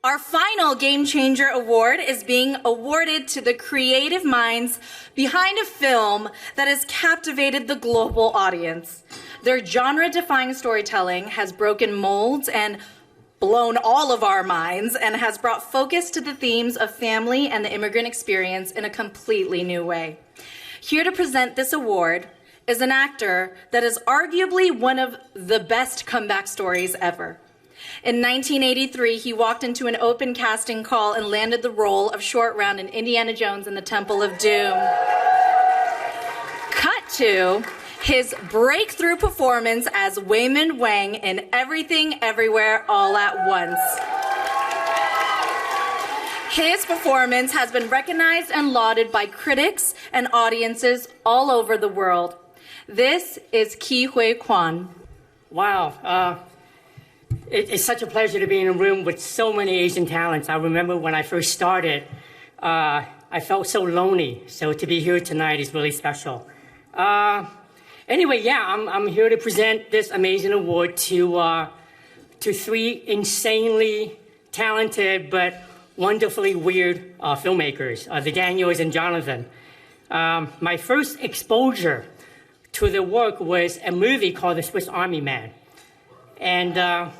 Our final Game Changer Award is being awarded to the creative minds behind a film that has captivated the global audience. Their genre-defying storytelling has broken molds and blown all of our minds and has brought focus to the themes of family and the immigrant experience in a completely new way. Here to present this award is an actor that is arguably one of the best comeback stories ever. In 1983, he walked into an open casting call and landed the role of Short Round in Indiana Jones and the Temple of Doom. Cut to his breakthrough performance as Jonathan Wang in Everything Everywhere All at Once. His performance has been recognized and lauded by critics and audiences all over the world. This is Ke Huy Quan. Wow. It's such a pleasure to be in a room with so many Asian talents. I remember when I first started, I felt so lonely. So to be here tonight is really special. Anyway, yeah, I'm here to present this amazing award to three insanely talented but wonderfully weird filmmakers, the Daniels and Jonathan. My first exposure to their work was a movie called The Swiss Army Man. And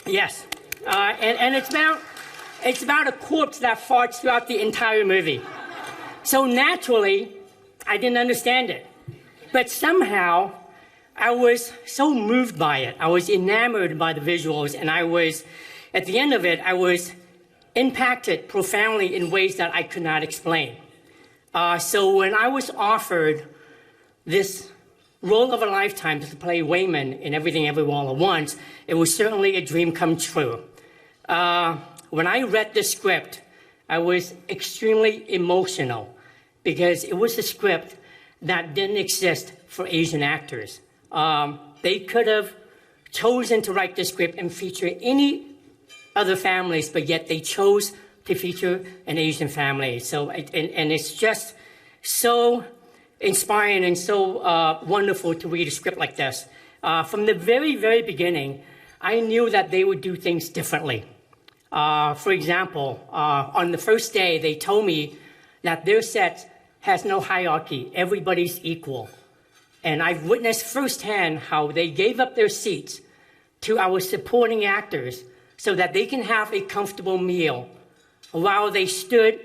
yes, and it's about a corpse that farts throughout the entire movie. So naturally, I didn't understand it. But somehow, I was so moved by it. I was enamored by the visuals, and at the end of it, I was impacted profoundly in ways that I could not explain. So when I was offered this role of a lifetime to play Wayman in Everything Everywhere All at Once, it was certainly a dream come true. When I read the script, I was extremely emotional because it was a script that didn't exist for Asian actors. They could have chosen to write the script and feature any other families, but yet they chose to feature an Asian family. So, and it's just so inspiring and so wonderful to read a script like this. From the very, very beginning, I knew that they would do things differently. For example, on the first day, they told me that their set has no hierarchy. Everybody's equal. And I've witnessed firsthand how they gave up their seats to our supporting actors so that they can have a comfortable meal while they stood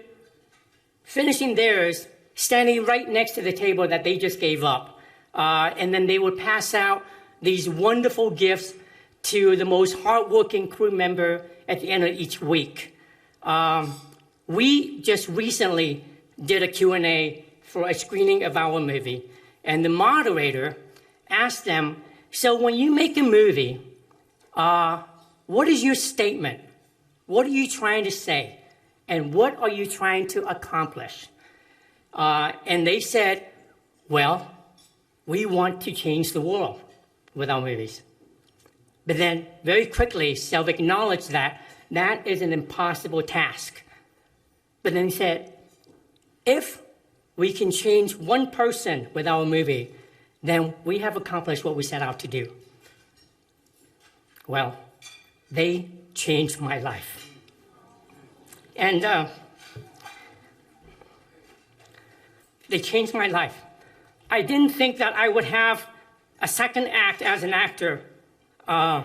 finishing theirs, standing right next to the table that they just gave up. And then they would pass out these wonderful gifts to the most hardworking crew member at the end of each week. We just recently did a Q&A for a screening of our movie. And the moderator asked them, so when you make a movie, what is your statement? What are you trying to say? And what are you trying to accomplish? And they said, well, we want to change the world with our movies. But then very quickly self-acknowledged that that is an impossible task. But then he said, if we can change one person with our movie, then we have accomplished what we set out to do. Well, they changed my life. And they changed my life. I didn't think that I would have a second act as an actor. I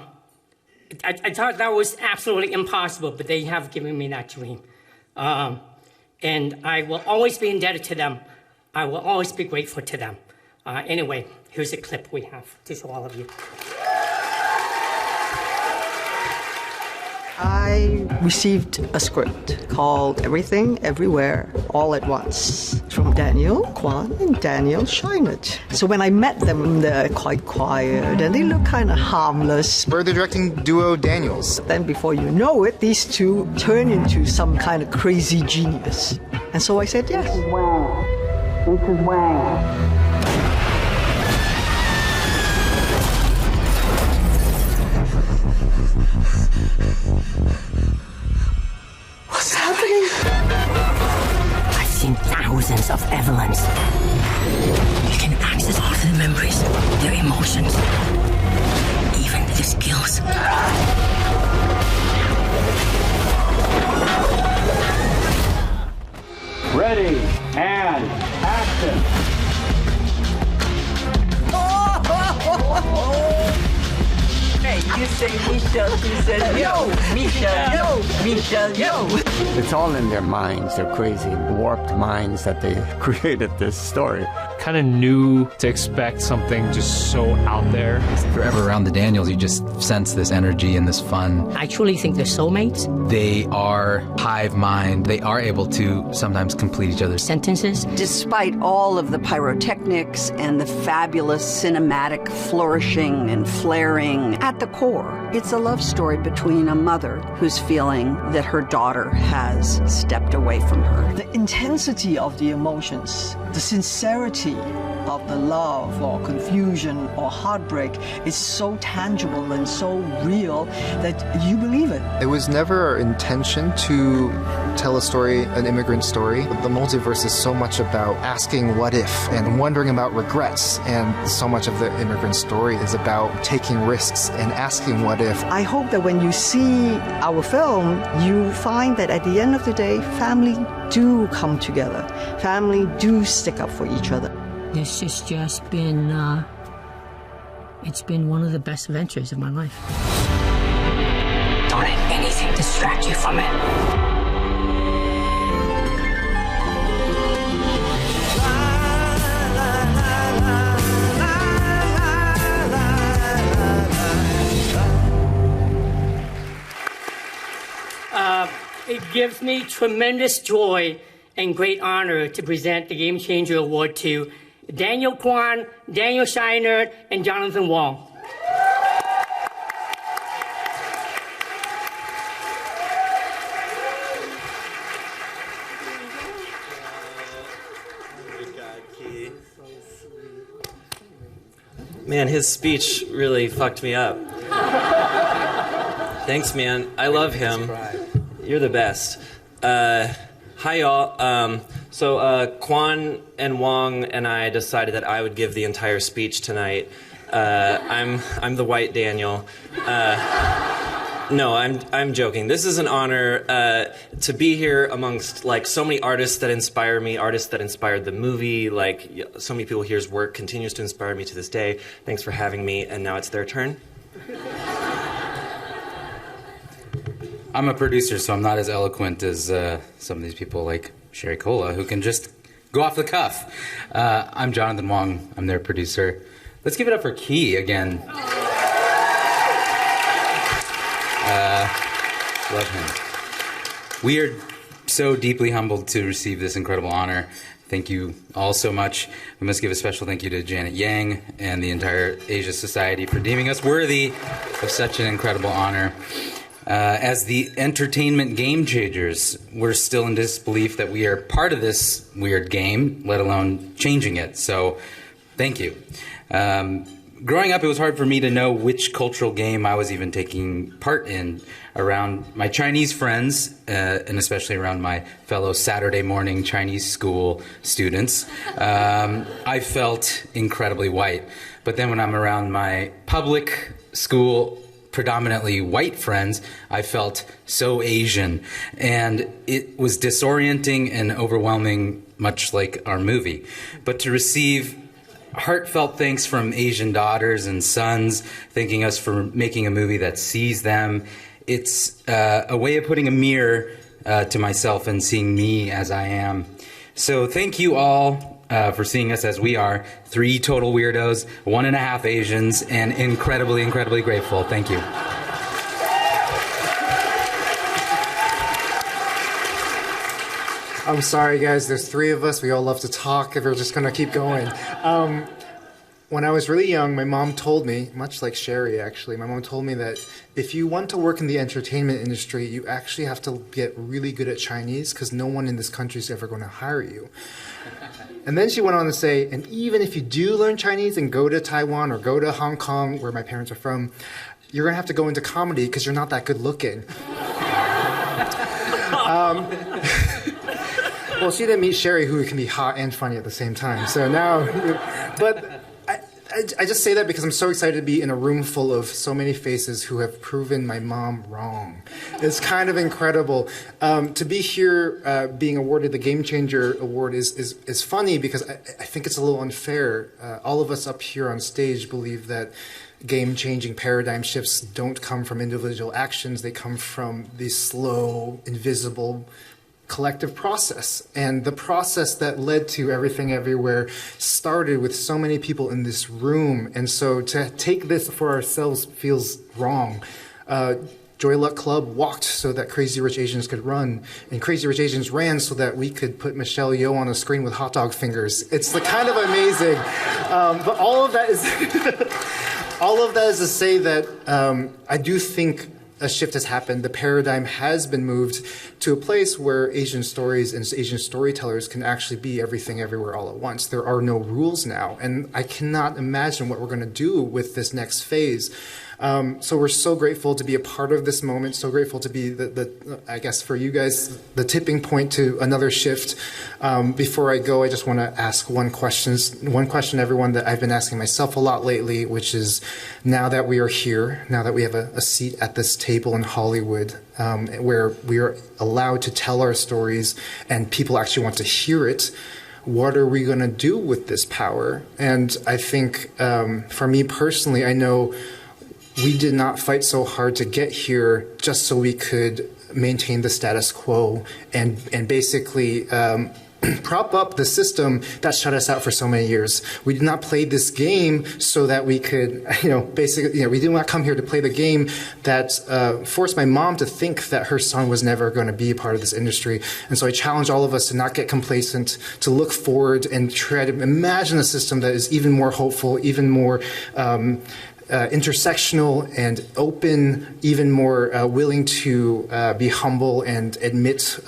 thought that was absolutely impossible, but they have given me that dream. And I will always be indebted to them. I will always be grateful to them. Anyway, here's a clip we have to show all of you. I received a script called Everything Everywhere All at Once from Daniel Kwan and Daniel Scheinert. So when I met them, they're quite quiet and they look kind of harmless. We're the directing duo Daniels. Then before you know it, these two turn into some kind of crazy genius. And so I said yes. Mrs. Wang. Mrs. Wang. What's happening? I've seen thousands of Evelyns. You can access all of their memories, their emotions, even their skills. Ready, and action. Hey, you say Michelle, she says yo. Michelle, yo. Michelle, yo. It's all in their minds, their crazy, warped minds that they created this story. Kind of knew to expect something just so out there. Forever around the Daniels, you just sense this energy and this fun. I truly think they're soulmates. They are hive mind. They are able to sometimes complete each other's sentences. Despite all of the pyrotechnics and the fabulous cinematic flourishing and flaring, at the core, it's a love story between a mother who's feeling that her daughter has stepped away from her. The intensity of the emotions, the sincerity of the love or confusion or heartbreak is so tangible and so real that you believe it. It was never our intention to tell a story, an immigrant story. The multiverse is so much about asking what if and wondering about regrets, and so much of the immigrant story is about taking risks and asking what if. I hope that when you see our film, you find that at the end of the day, family do come together. Family do stick up for each other. This has just been, it's been one of the best adventures of my life. Don't let anything distract you from it. It gives me tremendous joy and great honor to present the Game Changer Award to Daniel Kwan, Daniel Scheinert, and Jonathan Wang. Man, his speech really fucked me up. Thanks, man. I love him. You're the best. Hi, y'all. So Kwan and Wang and I decided that I would give the entire speech tonight. I'm the white Daniel. No, I'm joking. This is an honor to be here amongst like so many artists that inspire me, artists that inspired the movie. Like so many people here's work continues to inspire me to this day. Thanks for having me, and now it's their turn. I'm a producer, so I'm not as eloquent as some of these people like Sherry Cola, who can just go off the cuff. I'm Jonathan Wang. I'm their producer. Let's give it up for Ke again. Love him. We are so deeply humbled to receive this incredible honor. Thank you all so much. We must give a special thank you to Janet Yang and the entire Asia Society for deeming us worthy of such an incredible honor. As the entertainment game changers, we're still in disbelief that we are part of this weird game, let alone changing it. So, thank you. Growing up, it was hard for me to know which cultural game I was even taking part in around my Chinese friends, and especially around my fellow Saturday morning Chinese school students. I felt incredibly white. But then when I'm around my public school, predominantly white friends, I felt so Asian. And it was disorienting and overwhelming, much like our movie. But to receive heartfelt thanks from Asian daughters and sons, thanking us for making a movie that sees them, it's a way of putting a mirror to myself and seeing me as I am. So thank you all for seeing us as we are, 3 total weirdos, 1.5 Asians, and incredibly, incredibly grateful. Thank you. I'm sorry, guys. There's 3 of us. We all love to talk. We're just going to keep going. When I was really young, my mom told me, much like Sherry, actually, my mom told me that if you want to work in the entertainment industry, you actually have to get really good at Chinese because no one in this country is ever going to hire you. And then she went on to say, and even if you do learn Chinese and go to Taiwan or go to Hong Kong, where my parents are from, you're going to have to go into comedy because you're not that good looking. Well, she didn't meet Sherry, who can be hot and funny at the same time. So now, but I just say that because I'm so excited to be in a room full of so many faces who have proven my mom wrong. It's kind of incredible. To be here being awarded the Game Changer Award is funny because I think it's a little unfair. All of us up here on stage believe that game-changing paradigm shifts don't come from individual actions. They come from the slow, invisible, collective process. And the process that led to Everything Everywhere started with so many people in this room. And so to take this for ourselves feels wrong. Joy Luck Club walked so that Crazy Rich Asians could run, and Crazy Rich Asians ran so that we could put Michelle Yeoh on a screen with hot dog fingers. It's kind of amazing. But all of that is all of that is to say that I do think a shift has happened. The paradigm has been moved to a place where Asian stories and Asian storytellers can actually be everything everywhere all at once. There are no rules now, and I cannot imagine what we're going to do with this next phase. So we're so grateful to be a part of this moment, so grateful to be I guess for you guys, the tipping point to another shift. Before I go, I just want to ask one question, everyone, that I've been asking myself a lot lately, which is, now that we are here, now that we have a seat at this table in Hollywood, where we are allowed to tell our stories and people actually want to hear it, what are we going to do with this power? And I think for me personally, I know we did not fight so hard to get here just so we could maintain the status quo and basically prop up the system that shut us out for so many years. We did not play this game so that we could, basically, we did not come here to play the game that forced my mom to think that her son was never going to be a part of this industry. And so I challenge all of us to not get complacent, to look forward and try to imagine a system that is even more hopeful, even more intersectional and open, even more willing to be humble and admit,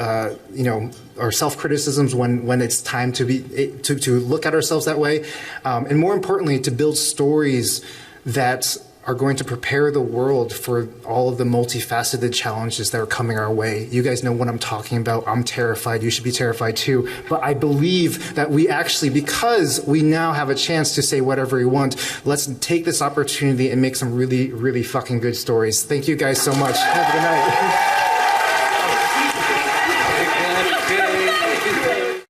our self-criticisms when it's time to look at ourselves that way, and more importantly, to build stories that are going to prepare the world for all of the multifaceted challenges that are coming our way. You guys know what I'm talking about. I'm terrified. You should be terrified too. But I believe that we actually, because we now have a chance to say whatever we want, let's take this opportunity and make some really, really fucking good stories. Thank you guys so much. Have a good night.